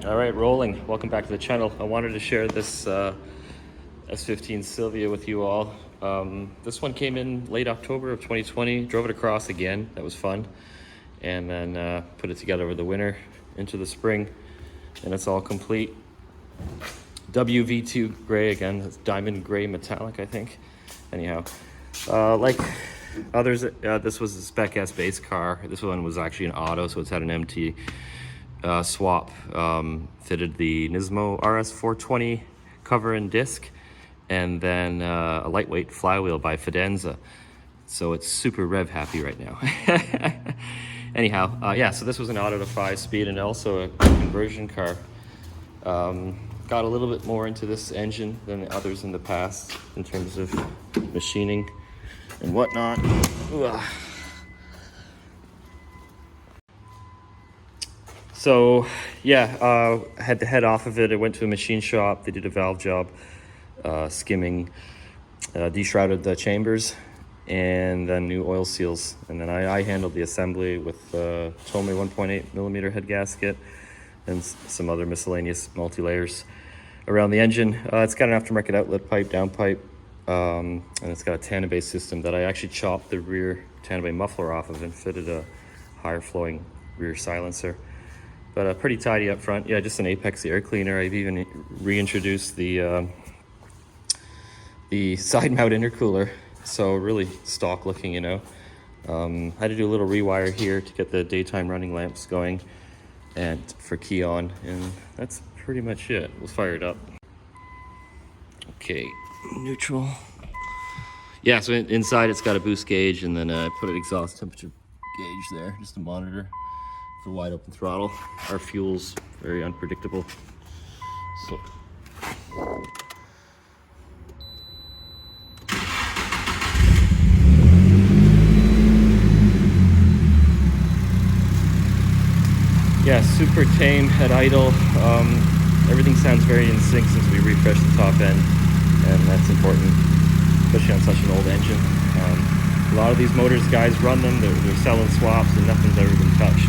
All right, rolling. Welcome back to the channel. I wanted to share this S15 Silvia with you all. This one came in late October of 2020. Drove it across again. That was fun. And then put it together over the winter into the spring. And it's all complete. WV2 gray again. It's diamond gray metallic, I think. Anyhow, like others, this was a Spec S base car. This one was actually an auto, so it's had an MT swap. Fitted the Nismo RS420 cover and disc, and then a lightweight flywheel by Fidenza. So it's super rev happy right now. Anyhow, yeah, so this was an auto to 5-speed and also a conversion car. Got a little bit more into this engine than the others in the past in terms of machining and whatnot. Ugh. So yeah, I had to head off of it. I went to a machine shop. They did a valve job, skimming, deshrouded the chambers, and then new oil seals. And then I handled the assembly with Tomei 1.8mm head gasket and some other miscellaneous multi-layers around the engine. It's got an aftermarket outlet pipe, downpipe, and it's got a Tanabe system that I actually chopped the rear Tanabe muffler off of and fitted a higher flowing rear silencer. But pretty tidy up front. Yeah, just an Apex air cleaner. I've even reintroduced the side mount intercooler. So really stock looking, you know. I had to do a little rewire here to get the daytime running lamps going and for key on, and that's pretty much it. We'll fire it up. Okay, neutral. Yeah, so inside it's got a boost gauge, and then I put an exhaust temperature gauge there just to monitor for wide open throttle. Our fuel's very unpredictable. So yeah, super tame at idle. Everything sounds very in sync since we refreshed the top end, and that's important, especially on such an old engine. A lot of these motors, guys run them, they're selling swaps and nothing's ever been touched.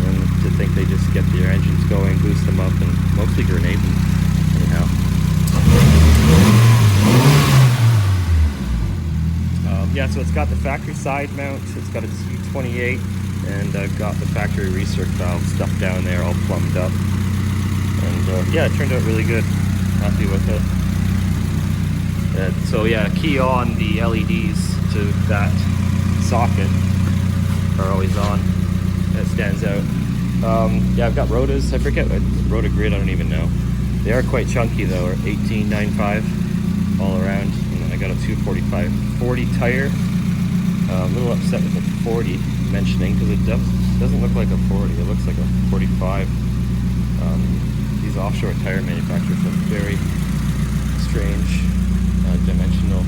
And to think they just get their engines going, boost them up, and mostly grenade them. Anyhow. Yeah, so it's got the factory side mount, it's got a T28, and I've got the factory recirc valve stuff down there all plumbed up. And yeah, it turned out really good. Happy with it. So yeah, key on the LEDs to that socket are always on. That stands out. Yeah, I've got rotas. I forget what rota grid. I don't even know. They are quite chunky though. Or 1895 all around. And then I got a 245 40 tire. A little upset with the 40 mentioning because it doesn't look like a 40. It looks like a 45. These offshore tire manufacturers have very strange dimensional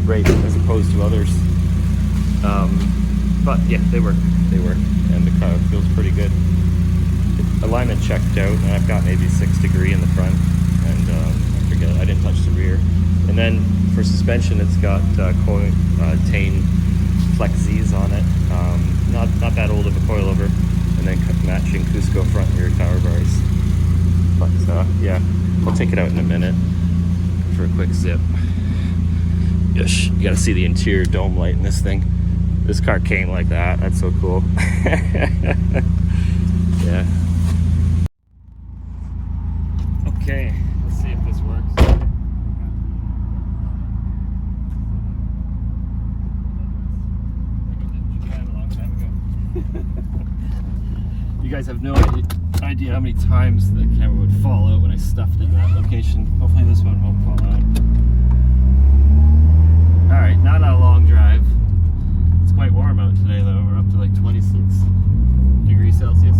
rate as opposed to others. But yeah, they work, and the car feels pretty good. Alignment checked out, and I've got maybe 6 degree in the front, and I forget, I didn't touch the rear. And then for suspension, it's got Tane Flex Z's on it, not that old of a coilover, and then matching Cusco front and rear tower bars. But yeah, I'll take it out in a minute for a quick zip. Yes, you gotta see the interior dome light in this thing. This car came like that. That's so cool. Yeah. Okay, let's see if this works. You guys have no idea how many times the camera would fall out when I stuffed it in that location. Hopefully this one won't fall out. Alright, not a long drive. It's quite warm out today though. We're up to like 26 degrees Celsius.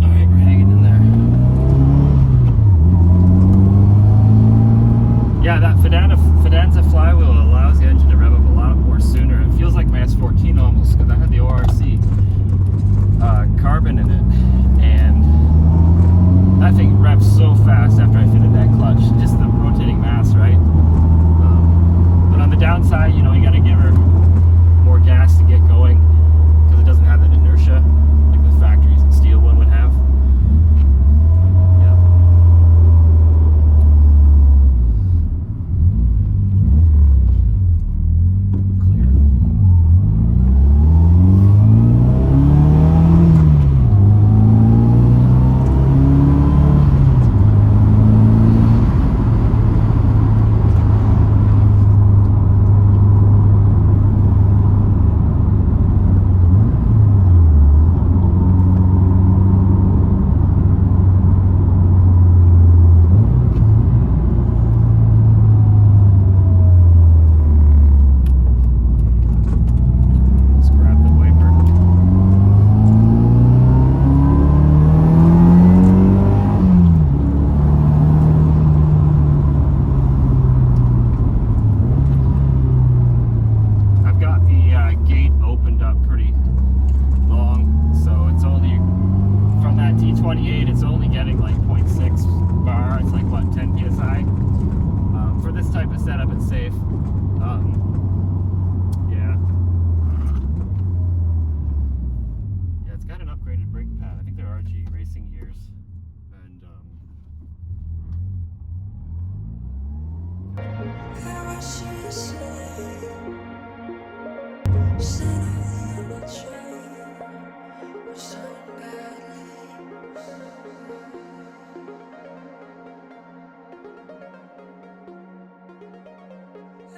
Alright, we're hanging in there.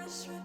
Fresh